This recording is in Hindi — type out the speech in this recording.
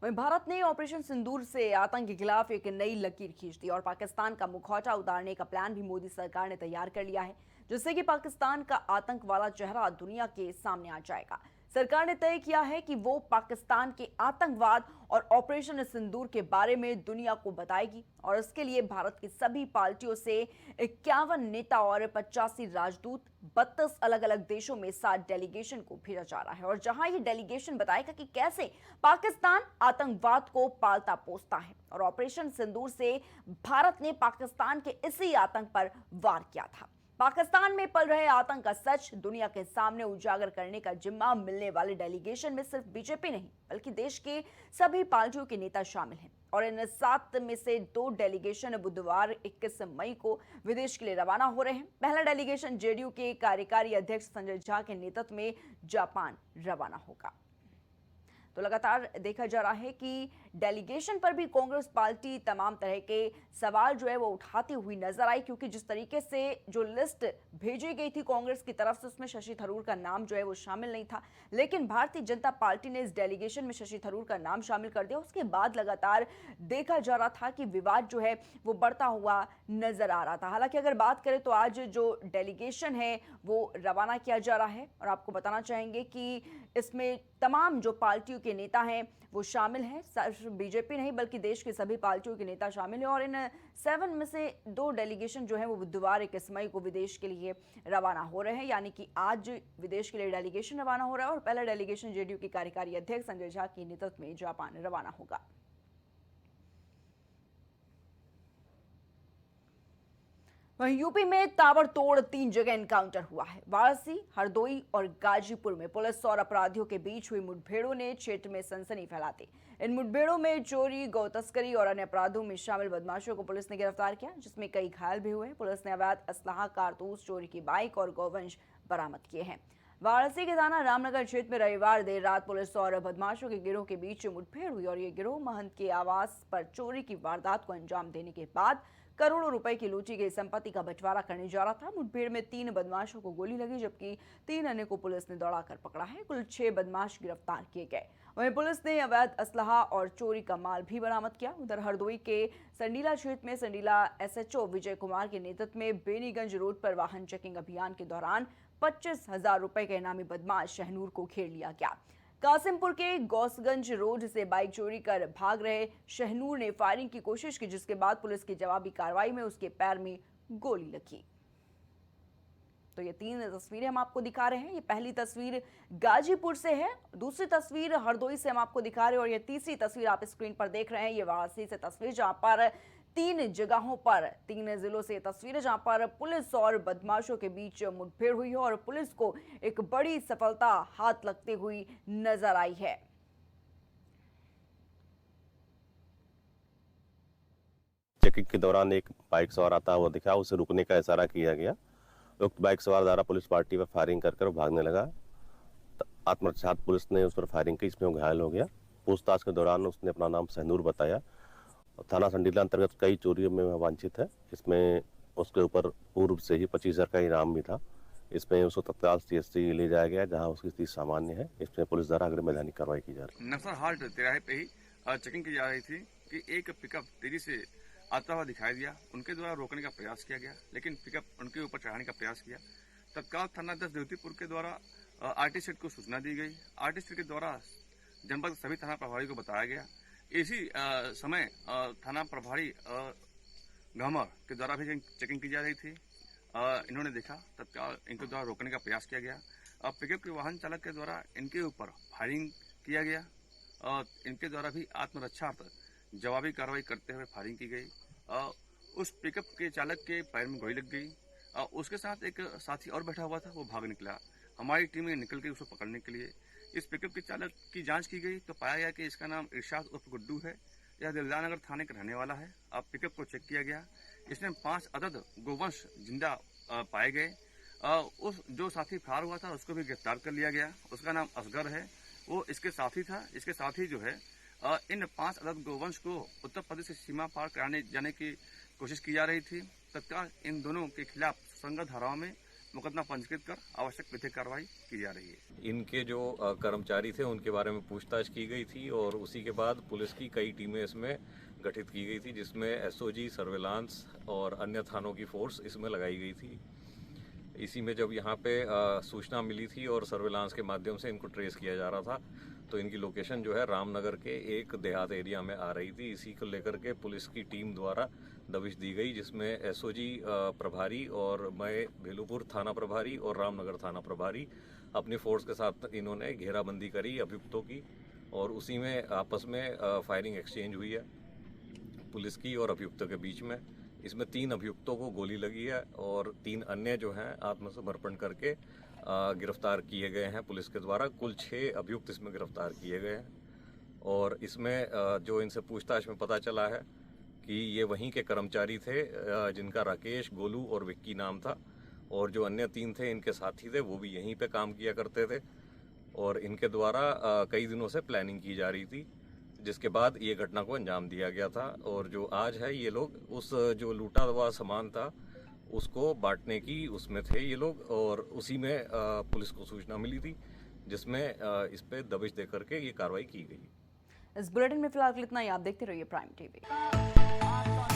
वहीं भारत ने ऑपरेशन सिंदूर से आतंक के खिलाफ एक नई लकीर खींच दी और पाकिस्तान का मुखौटा उतारने का प्लान भी मोदी सरकार ने तैयार कर लिया है, जिससे कि पाकिस्तान का आतंक वाला चेहरा दुनिया के सामने आ जाएगा। सरकार ने तय किया है कि वो पाकिस्तान के आतंकवाद और ऑपरेशन सिंदूर के बारे में दुनिया को बताएगी और इसके लिए भारत की सभी पार्टियों से 51 नेता और 85 राजदूत 32 अलग अलग देशों में 7 डेलीगेशन को भेजा जा रहा है। और जहां ये डेलीगेशन बताएगा कि कैसे पाकिस्तान आतंकवाद को पालता पोसता है और ऑपरेशन सिंदूर से भारत ने पाकिस्तान के इसी आतंक पर वार किया था। पाकिस्तान में पल रहे आतंक का सच दुनिया के सामने उजागर करने का जिम्मा मिलने वाले डेलीगेशन में सिर्फ बीजेपी नहीं बल्कि देश के सभी पार्टियों के नेता शामिल हैं और इन 7 में से 2 डेलीगेशन बुधवार 21 मई को विदेश के लिए रवाना हो रहे हैं। पहला डेलीगेशन जेडीयू के कार्यकारी अध्यक्ष संजय झा के नेतृत्व में जापान रवाना होगा। तो लगातार देखा जा रहा है कि डेलीगेशन पर भी कांग्रेस पार्टी तमाम तरह के सवाल जो है वो उठाती हुई नजर आई, क्योंकि जिस तरीके से जो लिस्ट भेजी गई थी कांग्रेस की तरफ से उसमें शशि थरूर का नाम जो है वो शामिल नहीं था, लेकिन भारतीय जनता पार्टी ने इस डेलीगेशन में शशि थरूर का नाम शामिल कर दिया। उसके बाद लगातार देखा जा रहा था कि विवाद जो है वो बढ़ता हुआ नजर आ रहा था। हालांकि अगर बात करें तो आज जो डेलीगेशन है वो रवाना किया जा रहा है और आपको बताना चाहेंगे कि इसमें तमाम जो पार्टियों के नेता हैं वो शामिल हैं। सिर्फ बीजेपी नहीं बल्कि देश की सभी पार्टियों के नेता शामिल हैं और इन 7 में से 2 डेलीगेशन जो है वो बुधवार 21 मई को विदेश के लिए रवाना हो रहे हैं, यानी कि आज विदेश के लिए डेलीगेशन रवाना हो रहा है और पहला डेलीगेशन जेडीयू के कार्यकारी अध्यक्ष संजय झा के नेतृत्व में जापान रवाना होगा। वहीं यूपी में ताबड़तोड़ 3 जगह एनकाउंटर हुआ है। वाराणसी, हरदोई और गाजीपुर में पुलिस और अपराधियों के बीच हुई मुठभेड़ों ने क्षेत्र में सनसनी फैला दी। इन मुठभेड़ों में चोरी, गौ तस्करी और अन्य अपराधों में शामिल बदमाशों को पुलिस ने गिरफ्तार किया, जिसमें कई घायल भी हुए। पुलिस ने अवैध असलाह, कारतूस, चोरी की बाइक और गौवंश बरामद किए हैं। वाराणसी के थाना रामनगर क्षेत्र में रविवार देर रात पुलिस और बदमाशों के गिरोह के बीच मुठभेड़ हुई और ये गिरोह महंत के आवास पर चोरी की वारदात को अंजाम देने के बाद करोड़ों रुपए की लूटी गई संपत्ति का बंटवारा करने जा रहा था। मुठभेड़ में 3 बदमाशों को गोली लगी जबकि 3 अन्य को पुलिस ने दौड़ाकर पकड़ा है। कुल 6 बदमाश गिरफ्तार किए गए। वहीं पुलिस ने अवैध असलाह और चोरी का माल भी बरामद किया। उधर हरदोई के संडीला क्षेत्र में संडीला एसएचओ विजय कुमार के नेतृत्व में बेनीगंज रोड पर वाहन चेकिंग अभियान के दौरान 25,000 रुपए के इनामी बदमाश शहनूर को घेर लिया गया। कासिमपुर के गौसगंज रोड से बाइक चोरी कर भाग रहे शहनूर ने फायरिंग की कोशिश की, जिसके बाद पुलिस की जवाबी कार्रवाई में उसके पैर में गोली लगी। तो ये 3 तस्वीरें हम आपको दिखा रहे हैं। ये पहली तस्वीर गाजीपुर से है, दूसरी तस्वीर हरदोई से हम आपको दिखा रहे हैं और ये तीसरी तस्वीर आप स्क्रीन पर देख रहे हैं। ये वाराणसी से तस्वीर जहां पर 3 जगहों पर 3 जिलों से तस्वीरें जहां पर पुलिस और बदमाशों के बीच मुठभेड़ हुई है और पुलिस को एक बड़ी सफलता हाथ लगती हुई नजर आई है। चेकिंग के दौरान एक बाइक सवार आता हुआ दिखा, उसे रुकने का इशारा किया गया। उक्त बाइक सवार द्वारा पुलिस पार्टी पर फायरिंग कर भागने लगा। आत्मरक्षार्थ पुलिस ने उस पर फायरिंग की, इसमें वो घायल हो गया। पूछताछ के दौरान उसने अपना नाम शहनूर बताया। थाना संडीला अंतर्गत कई चोरियों में वांछित है। इसमें उसके ऊपर पूर्व से ही 25,000 का इनाम भी था। इसमें उसको तत्काल CSC ले जाया गया जहां उसकी स्थिति सामान्य है। इसमें पुलिस द्वारा अग्रिम वैधानिक कार्रवाई की जा रही है। नक्सल हाल्ट तिराहे पे ही चेकिंग की जा रही थी कि एक पिकअप तेजी से आता हुआ दिखाई दिया। उनके द्वारा रोकने का प्रयास किया गया, लेकिन पिकअप उनके ऊपर चढ़ाने का प्रयास किया। तत्काल थाना 10 देवतीपुर के द्वारा आरटी सेट को सूचना दी गई। आरटी सेट के द्वारा जनपद सभी थाना प्रभारी को बताया गया। इसी समय थाना प्रभारी गामर के द्वारा भी चेकिंग की जा रही थी। इन्होंने देखा, तत्काल इनके द्वारा रोकने का प्रयास किया गया। पिकअप के वाहन चालक के द्वारा इनके ऊपर फायरिंग किया गया और इनके द्वारा भी आत्मरक्षार्थ जवाबी कार्रवाई करते हुए फायरिंग की गई। उस पिकअप के चालक के पैर में गोली लग गई। उसके साथ एक साथी और बैठा हुआ था, वो भाग निकला। हमारी टीम ने निकल गई उसको पकड़ने के लिए। इस पिकअप के चालक की जांच की गई तो पाया गया कि इसका नाम इरशाद उर्फ गुड्डू है। यह दिलदार नगर थाने का रहने वाला है। अब पिकअप को चेक किया गया, इसमें 5 अदद गोवंश जिंदा पाए गए। उस जो साथी फरार हुआ था उसको भी गिरफ्तार कर लिया गया। उसका नाम असगर है, वो इसके साथी था। इसके साथ ही जो है इन 5 अदद गोवंश को उत्तर प्रदेश से सीमा पार कराने जाने की कोशिश की जा रही थी। तत्काल इन दोनों के खिलाफ संगत धाराओं में मुकदमा पंजीकृत कर आवश्यक विधिक कार्रवाई की जा रही है। इनके जो कर्मचारी थे उनके बारे में पूछताछ की गई थी और उसी के बाद पुलिस की कई टीमें इसमें गठित की गई थी, जिसमें एसओजी, सर्विलांस और अन्य थानों की फोर्स इसमें लगाई गई थी। इसी में जब यहाँ पे सूचना मिली थी और सर्विलांस के माध्यम से इनको ट्रेस किया जा रहा था, तो इनकी लोकेशन जो है रामनगर के एक देहात एरिया में आ रही थी। इसी को लेकर के पुलिस की टीम द्वारा दबिश दी गई, जिसमें एसओजी प्रभारी और मैं भेलूपुर थाना प्रभारी और रामनगर थाना प्रभारी अपनी फोर्स के साथ इन्होंने घेराबंदी करी अभियुक्तों की, और उसी में आपस में फायरिंग एक्सचेंज हुई है पुलिस की और अभियुक्तों के बीच में। इसमें 3 अभियुक्तों को गोली लगी है और 3 अन्य जो हैं आत्मसमर्पण करके गिरफ्तार किए गए हैं पुलिस के द्वारा। कुल 6 अभियुक्त इसमें गिरफ्तार किए गए हैं और इसमें जो इनसे पूछताछ में पता चला है कि ये वहीं के कर्मचारी थे, जिनका राकेश, गोलू और विक्की नाम था, और जो अन्य 3 थे इनके साथी थे वो भी यहीं पे काम किया करते थे और इनके द्वारा कई दिनों से प्लानिंग की जा रही थी, जिसके बाद ये घटना को अंजाम दिया गया था। और जो आज है ये लोग उस जो लूटा हुआ सामान था उसको बांटने की उसमें थे ये लोग, और उसी में पुलिस को सूचना मिली थी, जिसमें इस पे दबिश दे करके ये कार्रवाई की गई। इस बुलेटिन में फिलहाल इतना ही। आप देखते रहिए प्राइम टीवी।